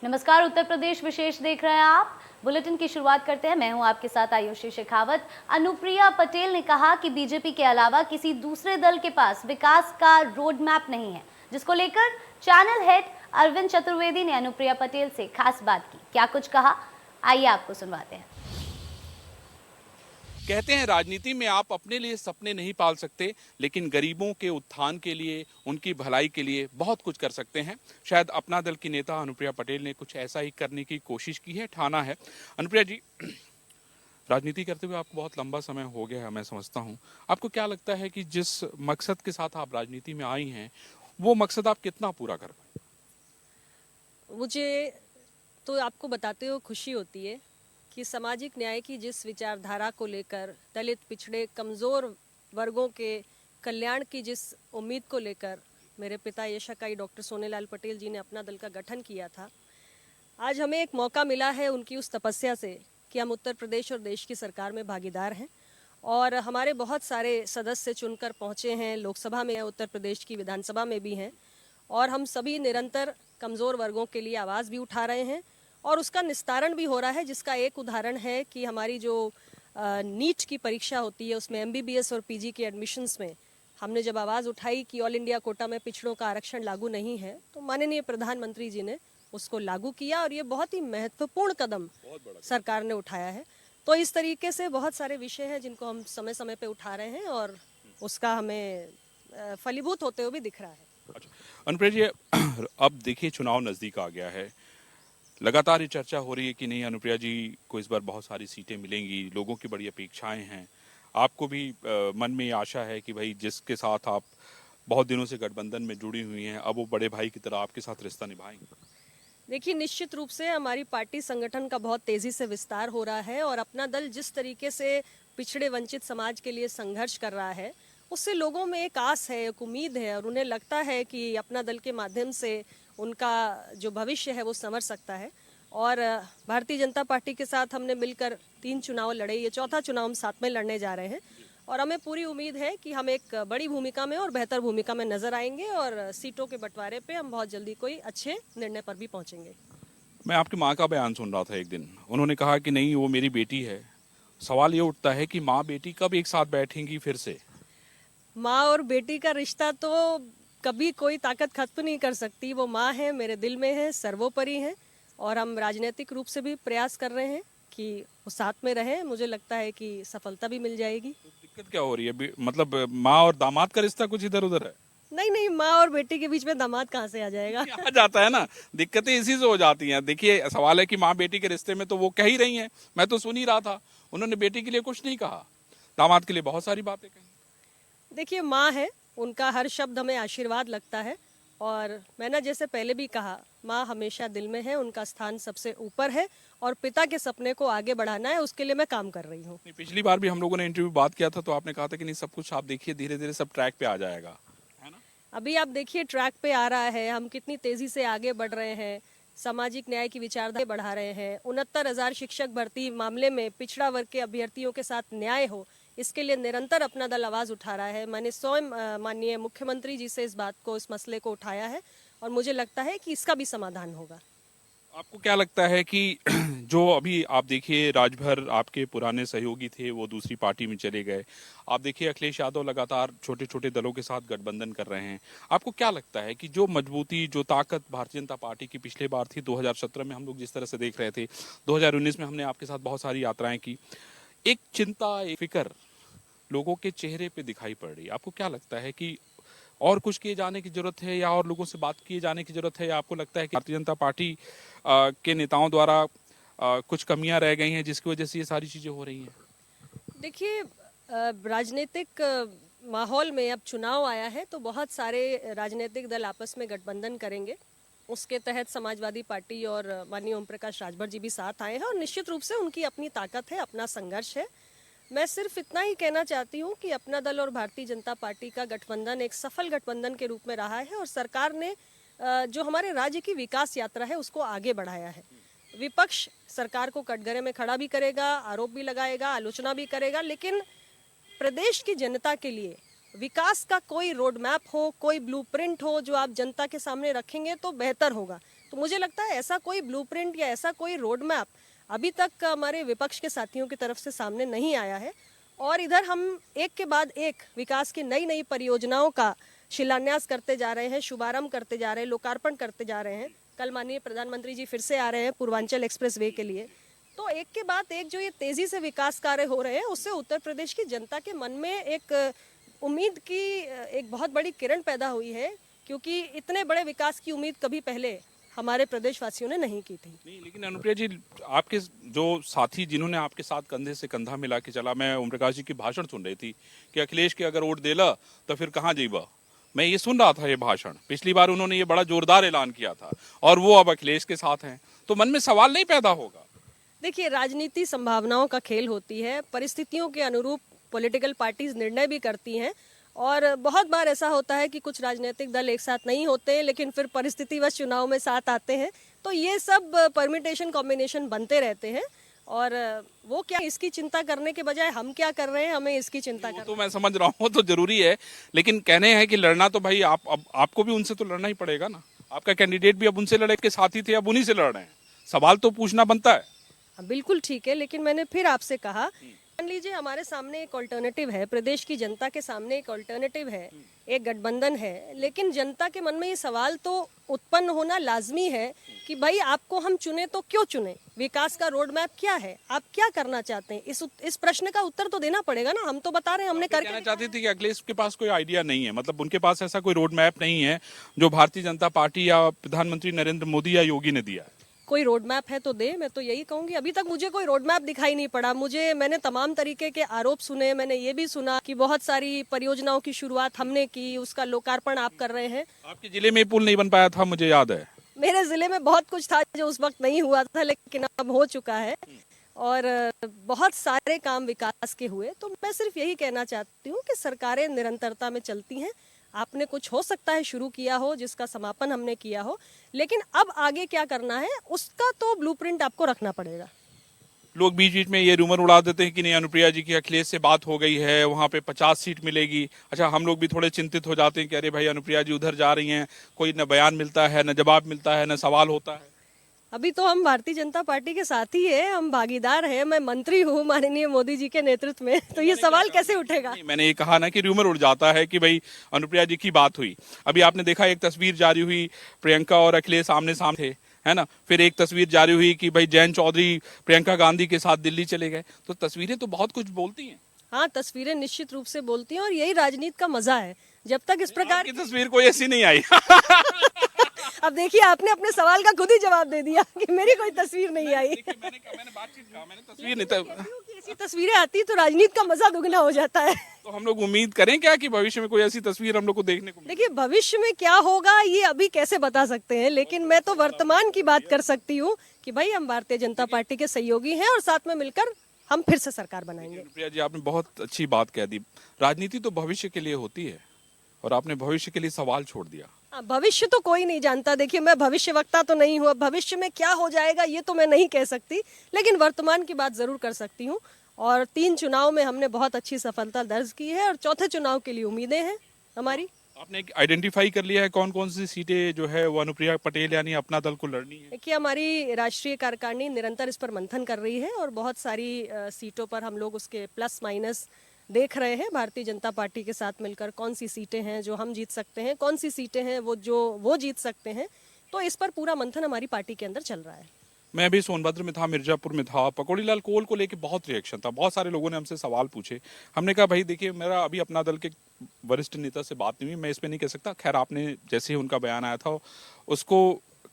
नमस्कार, उत्तर प्रदेश विशेष देख रहे हैं आप। बुलेटिन की शुरुआत करते हैं। मैं हूं आपके साथ आयुषी शेखावत। अनुप्रिया पटेल ने कहा कि बीजेपी के अलावा किसी दूसरे दल के पास विकास का रोड मैप नहीं है, जिसको लेकर चैनल हेड अरविंद चतुर्वेदी ने अनुप्रिया पटेल से खास बात की। क्या कुछ कहा, आइए आपको सुनवाते हैं। कहते हैं राजनीति में आप अपने लिए सपने नहीं पाल सकते, लेकिन गरीबों के उत्थान के लिए, उनकी भलाई के लिए बहुत कुछ कर सकते हैं। शायद अपना दल की नेता अनुप्रिया पटेल ने कुछ ऐसा ही करने की कोशिश की है, ठाना है। अनुप्रिया जी, राजनीति करते हुए आपको बहुत लंबा समय हो गया है, मैं समझता हूँ। आपको क्या लगता है कि जिस मकसद के साथ आप राजनीति में आई हैं, वो मकसद आप कितना पूरा कर पाए? मुझे तो आपको बताते हुए खुशी होती है कि सामाजिक न्याय की जिस विचारधारा को लेकर, दलित, पिछड़े, कमज़ोर वर्गों के कल्याण की जिस उम्मीद को लेकर मेरे पिता यशकाई डॉक्टर सोनेलाल पटेल जी ने अपना दल का गठन किया था, आज हमें एक मौका मिला है उनकी उस तपस्या से कि हम उत्तर प्रदेश और देश की सरकार में भागीदार हैं। और हमारे बहुत सारे सदस्य चुनकर पहुँचे हैं, लोकसभा में, उत्तर प्रदेश की विधानसभा में भी हैं, और हम सभी निरंतर कमज़ोर वर्गों के लिए आवाज़ भी उठा रहे हैं और उसका निस्तारण भी हो रहा है। जिसका एक उदाहरण है कि हमारी जो नीट की परीक्षा होती है, उसमें MBBS और PG के एडमिशन्स में हमने जब आवाज़ उठाई कि ऑल इंडिया कोटा में पिछड़ों का आरक्षण लागू नहीं है, तो माननीय प्रधानमंत्री जी ने उसको लागू किया और ये बहुत ही महत्वपूर्ण कदम सरकार ने उठाया है। तो इस तरीके से बहुत सारे विषय हैं जिनको हम समय समय पे उठा रहे हैं और उसका हमें फलीभूत होते हुए भी दिख रहा है। अच्छा, अनुप्रिया जी, अब देखिए चुनाव नजदीक आ गया है। लगातार ये चर्चा हो रही है कि नहीं, अनुप्रिया जी को इस बार बहुत सारी सीटें मिलेंगी, लोगों की बड़ी अपेक्षाएं हैं। आपको भी मन में ये आशा है कि भाई जिसके साथ आप बहुत दिनों से गठबंधन में जुड़ी हुई हैं, अब वो बड़े भाई की तरह आपके साथ रिश्ता निभाएंगे? देखिए, निश्चित रूप से हमारी पार्टी संगठन का बहुत तेजी से विस्तार हो रहा है और अपना दल जिस तरीके से पिछड़े वंचित समाज के लिए संघर्ष कर रहा है, उससे लोगों में एक आस है, एक उम्मीद है और उन्हें लगता है कि अपना दल के माध्यम से उनका जो भविष्य है वो संवर सकता है। और भारतीय जनता पार्टी के साथ हमने मिलकर 3 चुनाव लड़े, ये चौथा चुनाव हम साथ में लड़ने जा रहे हैं और हमें पूरी उम्मीद है कि हम एक बड़ी भूमिका में और बेहतर भूमिका में नजर आएंगे और सीटों के बंटवारे पे हम बहुत जल्दी कोई अच्छे निर्णय पर भी पहुंचेंगे। मैं आपकी माँ का बयान सुन रहा था एक दिन, उन्होंने कहा कि नहीं, वो मेरी बेटी है। सवाल ये उठता है कि माँ बेटी कब एक साथ बैठेंगी फिर से? माँ और बेटी का रिश्ता तो कभी कोई ताकत खत्म नहीं कर सकती। वो माँ है, मेरे दिल में है, सर्वोपरि है और हम राजनीतिक रूप से भी प्रयास कर रहे हैं कि वो साथ में रहे। मुझे लगता है कि सफलता भी मिल जाएगी। तो दिक्कत क्या हो रही है? मतलब माँ और दामाद का रिश्ता कुछ इधर उधर है? नहीं नहीं, माँ और बेटी के बीच में दामाद कहाँ से आ जाएगा? आ जाता है ना, दिक्कतें इसी से हो जाती हैं। देखिए, सवाल है कि माँ बेटी के रिश्ते में तो वो कह ही रही हैं, मैं तो सुन ही रहा था। उन्होंने बेटी के लिए कुछ नहीं कहा, दामाद के लिए बहुत सारी बातें कही। देखिए, माँ है, उनका हर शब्द हमें आशीर्वाद लगता है और मैंने जैसे पहले भी कहा, माँ हमेशा दिल में है, उनका स्थान सबसे ऊपर है और पिता के सपने को आगे बढ़ाना है, उसके लिए मैं काम कर रही हूँ। पिछली बार भी हम लोगों ने इंटरव्यू बात किया था, तो आपने कहा था कि नहीं, सब कुछ आप देखिए, धीरे धीरे सब ट्रैक पे आ जाएगा, है ना? अभी आप देखिए ट्रैक पे आ रहा है, हम कितनी तेजी से आगे बढ़ रहे हैं, सामाजिक न्याय की विचारधारा बढ़ा रहे हैं। 69,000 शिक्षक भर्ती मामले में पिछड़ा वर्ग के अभ्यर्थियों के साथ न्याय हो, इसके लिए निरंतर अपना दल आवाज उठा रहा है। मैंने स्वयं माननीय मुख्यमंत्री जी से इस बात को, इस मसले को उठाया है और मुझे लगता है कि इसका भी समाधान होगा। आपको क्या लगता है कि जो अभी आप देखिए, राजभर आपके पुराने सहयोगी थे, वो दूसरी पार्टी में चले गए। आप देखिए, अखिलेश यादव लगातार छोटे छोटे दलों के साथ गठबंधन कर रहे हैं। आपको क्या लगता है कि जो मजबूती, जो ताकत भारतीय जनता पार्टी की पिछले बार थी, 2017 में हम लोग जिस तरह से देख रहे थे, 2019 में हमने आपके साथ बहुत सारी यात्राएं की, एक चिंता, एक फिक्र लोगों के चेहरे पे दिखाई पड़ रही है। आपको क्या लगता है कि और कुछ किए जाने की जरूरत है, या और लोगों से बात किए जाने की जरूरत है, या आपको लगता है कि भारतीय जनता पार्टी के नेताओं द्वारा कुछ कमियां रह गई हैं जिसकी वजह से ये सारी चीजें हो रही हैं? देखिए, राजनीतिक माहौल में अब चुनाव आया है तो बहुत सारे राजनीतिक दल आपस में गठबंधन करेंगे। उसके तहत समाजवादी पार्टी और माननीय ओम प्रकाश राजभर जी भी साथ आए हैं और निश्चित रूप से उनकी अपनी ताकत है, अपना संघर्ष है। मैं सिर्फ इतना ही कहना चाहती हूँ कि अपना दल और भारतीय जनता पार्टी का गठबंधन एक सफल गठबंधन के रूप में रहा है और सरकार ने जो हमारे राज्य की विकास यात्रा है उसको आगे बढ़ाया है। विपक्ष सरकार को कटघरे में खड़ा भी करेगा, आरोप भी लगाएगा, आलोचना भी करेगा, लेकिन प्रदेश की जनता के लिए विकास का कोई रोड मैप हो, कोई ब्लूप्रिंट हो जो आप जनता के सामने रखेंगे तो बेहतर होगा। तो मुझे लगता है ऐसा कोई ब्लूप्रिंट या ऐसा कोई रोड मैप अभी तक हमारे विपक्ष के साथियों की तरफ से सामने नहीं आया है। और इधर हम एक के बाद एक विकास की नई नई परियोजनाओं का शिलान्यास करते जा रहे हैं, शुभारंभ करते जा रहे हैं, लोकार्पण करते जा रहे हैं। कल माननीय प्रधानमंत्री जी फिर से आ रहे हैं पूर्वांचल एक्सप्रेस वे के लिए। तो एक के बाद एक जो ये तेजी से विकास कार्य हो रहे हैं, उससे उत्तर प्रदेश की जनता के मन में एक उम्मीद की एक बहुत बड़ी किरण पैदा हुई है, क्योंकि इतने बड़े विकास की उम्मीद कभी पहले हमारे प्रदेशवासियों ने नहीं की थी। नहीं, लेकिन अनुप्रिया जी, आपके जो साथी जिन्होंने आपके साथ कंधे से कंधा मिला के चला, मैं ओम प्रकाश जी की भाषण सुन रही थी कि अखिलेश के अगर वोट देला तो फिर कहाँ जाइबा। मैं ये सुन रहा था ये भाषण, पिछली बार उन्होंने ये बड़ा जोरदार ऐलान किया था और वो अब अखिलेश के साथ हैं, तो मन में सवाल नहीं पैदा होगा? देखिए, राजनीति संभावनाओं का खेल होती है, परिस्थितियों के अनुरूप पॉलिटिकल पार्टीज निर्णय भी करती हैं। और बहुत बार ऐसा होता है कि कुछ राजनीतिक दल एक साथ नहीं होते, लेकिन फिर परिस्थितिवश चुनाव में साथ आते हैं। तो ये सब परमिटेशन कॉम्बिनेशन बनते रहते हैं। और वो क्या, इसकी चिंता करने के बजाय हम क्या कर रहे हैं, हमें इसकी चिंता वो करना। तो मैं समझ रहा हूँ, तो जरूरी है, लेकिन कहने हैं कि लड़ना तो भाई अब आपको भी उनसे तो लड़ना ही पड़ेगा ना। आपका कैंडिडेट भी अब उनसे लड़े के साथी थे, अब उन्हीं से लड़ रहे हैं। सवाल तो पूछना बनता है। बिल्कुल ठीक है, लेकिन मैंने फिर आपसे कहा, मान लीजिए हमारे सामने एक ऑल्टरनेटिव है, प्रदेश की जनता के सामने एक ऑल्टरनेटिव है, एक गठबंधन है, लेकिन जनता के मन में ये सवाल तो उत्पन्न होना लाजमी है कि भाई आपको हम चुने तो क्यों चुने, विकास का रोड मैप क्या है, आप क्या करना चाहते हैं, इस प्रश्न का उत्तर तो देना पड़ेगा ना। हम तो बता रहे हैं, हमने करके कहना चाहती थी कि अखिलेश के पास कोई आइडिया नहीं है, मतलब उनके पास ऐसा कोई रोड मैप नहीं है जो भारतीय जनता पार्टी या प्रधानमंत्री नरेंद्र मोदी या योगी ने दिया है। कोई रोड मैप है तो दे, मैं तो यही कहूंगी। अभी तक मुझे कोई रोड मैप दिखाई नहीं पड़ा। मैंने तमाम तरीके के आरोप सुने, मैंने ये भी सुना कि बहुत सारी परियोजनाओं की शुरुआत हमने की, उसका लोकार्पण आप कर रहे हैं। आपके जिले में पुल नहीं बन पाया था, मुझे याद है। मेरे जिले में बहुत कुछ था जो उस वक्त नहीं हुआ था, लेकिन अब हो चुका है। और बहुत सारे काम विकास के हुए। तो मैं सिर्फ यही कहना चाहती हूँ कि सरकारें निरंतरता में चलती हैं। आपने कुछ हो सकता है शुरू किया हो, जिसका समापन हमने किया हो, लेकिन अब आगे क्या करना है उसका तो ब्लूप्रिंट आपको रखना पड़ेगा। लोग बीच बीच में ये रूमर उड़ा देते हैं कि नहीं, अनुप्रिया जी की अखिलेश से बात हो गई है, वहां पे 50 सीट मिलेगी। अच्छा, हम लोग भी थोड़े चिंतित हो जाते हैं कि अरे भाई, अनुप्रिया जी उधर जा रही हैं, कोई न बयान मिलता है, न जवाब मिलता है, न सवाल होता है। अभी तो हम भारतीय जनता पार्टी के साथ ही है, हम भागीदार हैं, मैं मंत्री हूँ माननीय मोदी जी के नेतृत्व में, तो ये सवाल कैसे उठेगा? नहीं, मैंने ये कहा ना कि रूमर उड़ जाता है कि भाई अनुप्रिया जी की बात हुई। अभी आपने देखा एक तस्वीर जारी हुई, प्रियंका और अखिलेश आमने सामने थे, है ना। फिर एक तस्वीर जारी हुई कि भाई जयंत चौधरी प्रियंका गांधी के साथ दिल्ली चले गए। तो तस्वीरें तो बहुत कुछ बोलती हैं। हाँ, तस्वीरें निश्चित रूप से बोलती हैं, और यही राजनीति का मजा है। जब तक इस प्रकार की तस्वीर कोई ऐसी नहीं आई। अब देखिए, आपने अपने सवाल का खुद ही जवाब दे दिया कि मेरी कोई तस्वीर नहीं आई। मैंने बातचीत कहा, मैंने तस्वीर नहीं। ऐसी तस्वीरें आती तो राजनीति का मजा दुगना हो जाता है। तो हम लोग उम्मीद करें क्या कि भविष्य में कोई ऐसी तस्वीर हम लोग को देखने को मिले? देखिए, भविष्य में क्या होगा ये अभी कैसे बता सकते हैं, लेकिन मैं तो वर्तमान की बात कर सकती हूँ कि भाई हम भारतीय जनता पार्टी के सहयोगी हैं और साथ में मिलकर हम फिर से सरकार बनाएंगे। प्रिया जी, आपने बहुत अच्छी बात कह दी। राजनीति तो भविष्य के लिए होती है और आपने भविष्य के लिए सवाल छोड़ दिया। भविष्य तो कोई नहीं जानता। देखिए, मैं भविष्यवक्ता तो नहीं हूँ, भविष्य में क्या हो जाएगा ये तो मैं नहीं कह सकती, लेकिन वर्तमान की बात जरूर कर सकती हूँ। और 3 चुनाव में हमने बहुत अच्छी सफलता दर्ज की है और चौथे चुनाव के लिए उम्मीदें हैं हमारी। आपने आइडेंटिफाई कर लिया है कौन कौन सी सीटें जो है वो अनुप्रिया पटेल यानी अपना दल को लड़नी है? देखिए, हमारी राष्ट्रीय कार्यकारिणी निरंतर इस पर मंथन कर रही है और बहुत सारी सीटों पर हम लोग उसके प्लस माइनस देख रहे हैं। भारतीय जनता पार्टी के साथ मिलकर कौन सी सीटें हैं जो हम जीत सकते हैं, कौन सी सीटें हैं वो जीत सकते हैं। तो इस पर पूरा मंथन हमारी पार्टी के अंदर चल रहा है। मैं अभी सोनभद्र में था, मिर्जापुर में था, पकौड़ी लाल कोल को लेके बहुत रिएक्शन था। बहुत सारे लोगों ने हमसे सवाल पूछे। हमने कहा भाई देखिए, मेरा अभी अपना दल के वरिष्ठ नेता से बात नहीं हुई, मैं इस पे नहीं कह सकता। खैर, आपने जैसे ही उनका बयान आया था उसको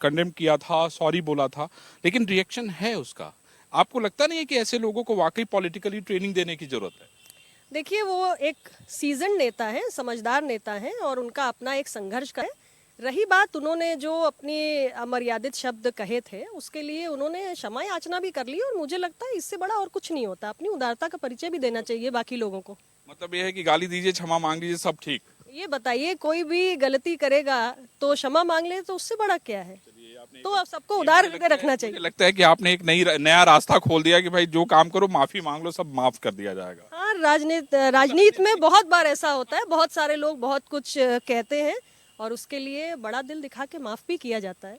कंडेम किया था, सॉरी बोला था, लेकिन रिएक्शन है उसका। आपको लगता नहीं है कि ऐसे लोगों को वाकई पॉलिटिकली ट्रेनिंग देने की जरूरत है? देखिए, वो एक सीजन नेता है, समझदार नेता है और उनका अपना एक संघर्ष का है। रही बात उन्होंने जो अपने अमर्यादित शब्द कहे थे, उसके लिए उन्होंने क्षमा याचना भी कर ली और मुझे लगता है इससे बड़ा और कुछ नहीं होता। अपनी उदारता का परिचय भी देना चाहिए बाकी लोगों को। मतलब ये है कि गाली दीजिए, क्षमा मांग लीजिए, सब ठीक? ये बताइए, कोई भी गलती करेगा तो क्षमा मांग ले तो उससे बड़ा क्या है? तो आप सबको उदार करके रखना चाहिए। लगता है कि आपने एक नया रास्ता खोल दिया कि भाई जो काम करो माफी मांग लो, सब माफ कर दिया जाएगा। हाँ, राजनीति में बहुत बार ऐसा होता है, बहुत सारे लोग बहुत कुछ कहते हैं और उसके लिए बड़ा दिल दिखा के माफ भी किया जाता है।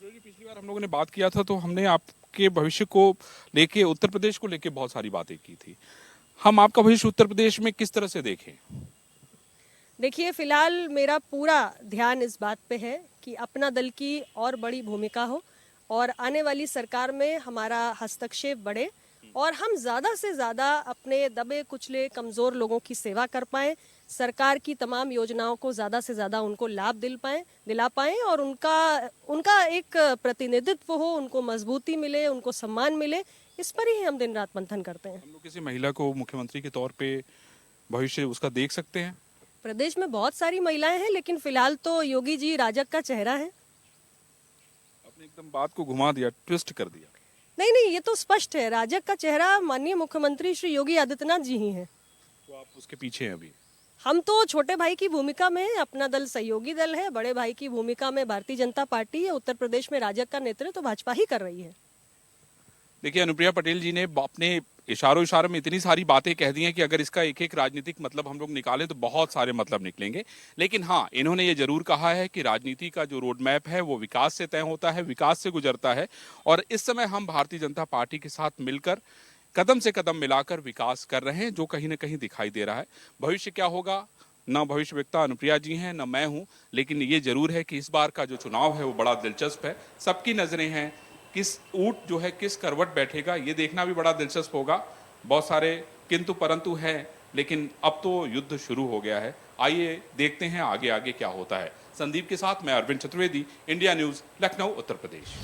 जो कि पिछली बार हम लोगों ने बात किया था तो हमने आपके भविष्य को लेके, उत्तर प्रदेश को लेके बहुत सारी बातें की थी। हम आपका भविष्य उत्तर प्रदेश में किस तरह से देखें? देखिए, फिलहाल मेरा पूरा ध्यान इस बात पे है कि अपना दल की और बड़ी भूमिका हो और आने वाली सरकार में हमारा हस्तक्षेप बढ़े और हम ज़्यादा से ज़्यादा अपने दबे कुचले कमज़ोर लोगों की सेवा कर पाएँ, सरकार की तमाम योजनाओं को ज़्यादा से ज़्यादा उनको लाभ दिला पाएँ और उनका एक प्रतिनिधित्व हो, उनको मजबूती मिले, उनको सम्मान मिले। इस पर ही हम दिन रात मंथन करते हैं। हम लोग किसी महिला को मुख्यमंत्री के तौर पे भविष्य उसका देख सकते हैं? प्रदेश में बहुत सारी महिलाएं हैं, लेकिन फिलहाल तो योगी जी राजग का चेहरा है। आपने एकदम बात को घुमा दिया, ट्विस्ट कर दिया। नहीं, ये तो स्पष्ट है, राजग का चेहरा माननीय मुख्यमंत्री श्री योगी आदित्यनाथ जी ही हैं। तो आप उसके पीछे हैं अभी? हम तो छोटे भाई की भूमिका में हैं, अपना दल सहयोगी दल है, बड़े भाई की भूमिका में भारतीय जनता पार्टी है, उत्तर प्रदेश में राजग का नेतृत्व तो भाजपा ही कर रही है। देखिए, अनुप्रिया पटेल जी ने अपने इशारों में इतनी सारी बातें कह दी हैं कि अगर इसका एक एक राजनीतिक मतलब हम लोग निकालें तो बहुत सारे मतलब निकलेंगे। लेकिन हाँ, इन्होंने ये जरूर कहा है कि राजनीति का जो रोड मैप है वो विकास से तय होता है, विकास से गुजरता है और इस समय हम भारतीय जनता पार्टी के साथ मिलकर कदम से कदम मिलाकर विकास कर रहे हैं, जो कहीं ना कहीं दिखाई दे रहा है। भविष्य क्या होगा, न भविष्यवक्ता अनुप्रिया जी हैं न मैं हूं, लेकिन ये जरूर है कि इस बार का जो चुनाव है वो बड़ा दिलचस्प है। सबकी नजरें हैं, किस ऊंट जो है किस करवट बैठेगा ये देखना भी बड़ा दिलचस्प होगा। बहुत सारे किंतु परंतु हैं, लेकिन अब तो युद्ध शुरू हो गया है। आइए देखते हैं आगे आगे क्या होता है। संदीप के साथ मैं अरविंद चतुर्वेदी, इंडिया न्यूज, लखनऊ, उत्तर प्रदेश।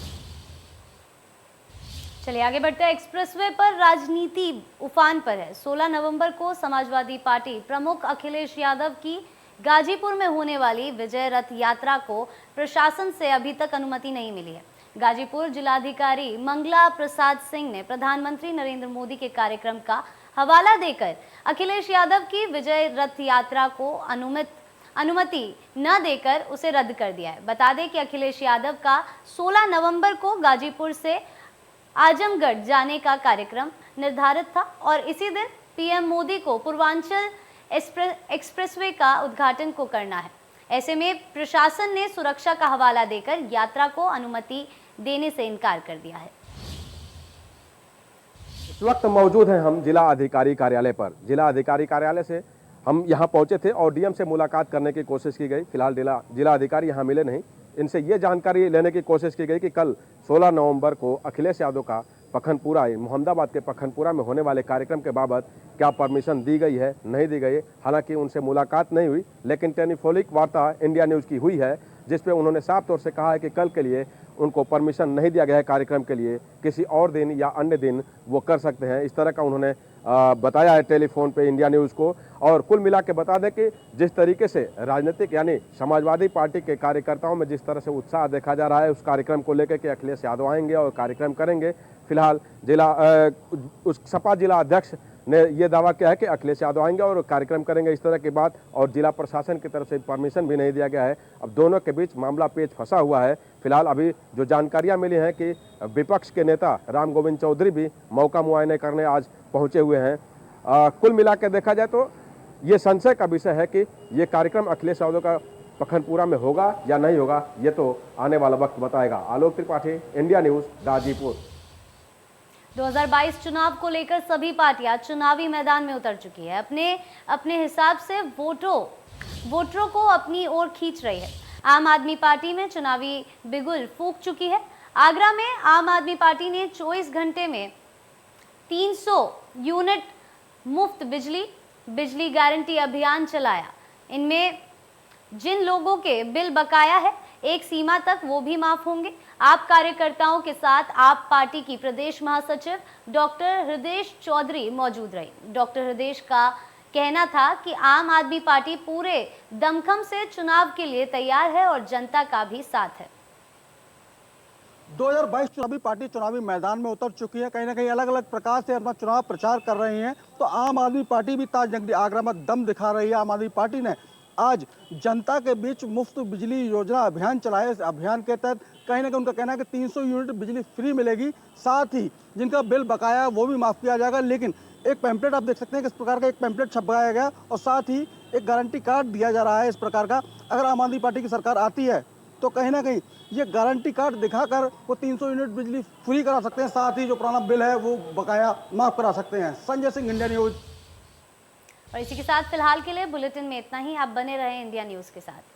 चलिए आगे बढ़ते हैं। एक्सप्रेसवे पर राजनीति उफान पर है। 16 नवंबर को समाजवादी पार्टी प्रमुख अखिलेश यादव की गाजीपुर में होने वाली विजय रथ यात्रा को प्रशासन से अभी तक अनुमति नहीं मिली है। गाजीपुर जिलाधिकारी मंगला प्रसाद सिंह ने प्रधानमंत्री नरेंद्र मोदी के कार्यक्रम का हवाला देकर अखिलेश यादव की विजय रथ यात्रा को अनुमति न देकर उसे रद्द कर दिया है। बता दें कि अखिलेश यादव का 16 नवंबर को गाजीपुर से आजमगढ़ जाने का कार्यक्रम निर्धारित था और इसी दिन पीएम मोदी को पूर्वांचल एक्सप्रेसवे का उद्घाटन को करना है। ऐसे में प्रशासन ने सुरक्षा का हवाला देकर यात्रा को अनुमति देने से इनकार कर दिया है। इस वक्त मौजूद हैं हम जिला अधिकारी कार्यालय पर। जिला अधिकारी कार्यालय से हम यहाँ पहुँचे थे और डीएम से मुलाकात करने की कोशिश की गई। फिलहाल जिला अधिकारी यहाँ मिले नहीं। इनसे ये जानकारी लेने की कोशिश की गई कि कल 16 नवंबर को अखिलेश यादव का पखनपुरा, मोहम्मदाबाद के पखनपुरा में होने वाले कार्यक्रम के बाबत क्या परमिशन दी गई है, नहीं दी गई है। हालांकि उनसे मुलाकात नहीं हुई, लेकिन टेलीफोनिक वार्ता इंडिया न्यूज़ की हुई है, जिसपे उन्होंने साफ तौर से कहा है कि कल के लिए उनको परमिशन नहीं दिया गया है कार्यक्रम के लिए, किसी और दिन या अन्य दिन वो कर सकते हैं। इस तरह का उन्होंने बताया है टेलीफोन पे इंडिया न्यूज़ को। और कुल मिला के बता दें कि जिस तरीके से राजनीतिक यानी समाजवादी पार्टी के कार्यकर्ताओं में जिस तरह से उत्साह देखा जा रहा है उस कार्यक्रम को लेकर के अखिलेश यादव आएंगे और कार्यक्रम करेंगे। फिलहाल सपा जिला अध्यक्ष ने यह दावा किया है कि अखिलेश यादव आएंगे और कार्यक्रम करेंगे, इस तरह की बात। और जिला प्रशासन की तरफ से परमिशन भी नहीं दिया गया है। अब दोनों के बीच मामला पेच फंसा हुआ है। फिलहाल अभी जो जानकारियां मिली हैं कि विपक्ष के नेता राम गोविंद चौधरी भी मौका मुआयने करने आज पहुंचे हुए हैं। कुल मिला के देखा जाए तो ये संशय का विषय है कि ये कार्यक्रम अखिलेश यादव का पखनपुरा में होगा या नहीं होगा, ये तो आने वाला वक्त बताएगा। Alok Tripathi, India news, Ghazipur. 2022 चुनाव को लेकर सभी पार्टियां चुनावी मैदान में उतर चुकी है। अपने हिसाब से वोटरों को अपनी ओर खींच रही है। आम आदमी पार्टी में चुनावी बिगुल फूंक चुकी है। आगरा में आम आदमी पार्टी ने 24 घंटे में 300 यूनिट मुफ्त बिजली गारंटी अभियान चलाया। इनमें जिन लोगों के बिल बकाया है एक सीमा तक वो भी माफ होंगे। आप कार्यकर्ताओं के साथ आप पार्टी की प्रदेश महासचिव डॉक्टर हृदय चौधरी मौजूद रही। डॉक्टर हृदय का कहना था कि आम आदमी पार्टी पूरे दमखम से चुनाव के लिए तैयार है और जनता का भी साथ है। 2022 चुनावी पार्टी चुनावी मैदान में उतर चुकी है। कहीं ना कहीं अलग अलग प्रकार से अपना चुनाव प्रचार कर रही हैं। तो आम आदमी पार्टी भी ताजनगरी आगरा में दम दिखा रही है। आम आदमी पार्टी ने आज जनता के बीच मुफ्त बिजली योजना अभियान चलाया। इस अभियान के तहत कहीं ना कहीं उनका कहना है कि 300 यूनिट बिजली फ्री मिलेगी, साथ ही जिनका बिल बकाया है वो भी माफ़ किया जाएगा। लेकिन एक पैम्पलेट आप देख सकते हैं कि इस प्रकार का एक पैम्पलेट छपवाया गया और साथ ही एक गारंटी कार्ड दिया जा रहा है इस प्रकार का। अगर आम आदमी पार्टी की सरकार आती है तो कहीं ना कहीं ये गारंटी कार्ड दिखाकर वो 300 यूनिट बिजली फ्री करा सकते हैं, साथ ही जो पुराना बिल है वो बकाया माफ करा सकते हैं। Sanjay Singh, India news. और इसी के साथ फिलहाल के लिए बुलेटिन में इतना ही। आप बने रहें इंडिया न्यूज के साथ।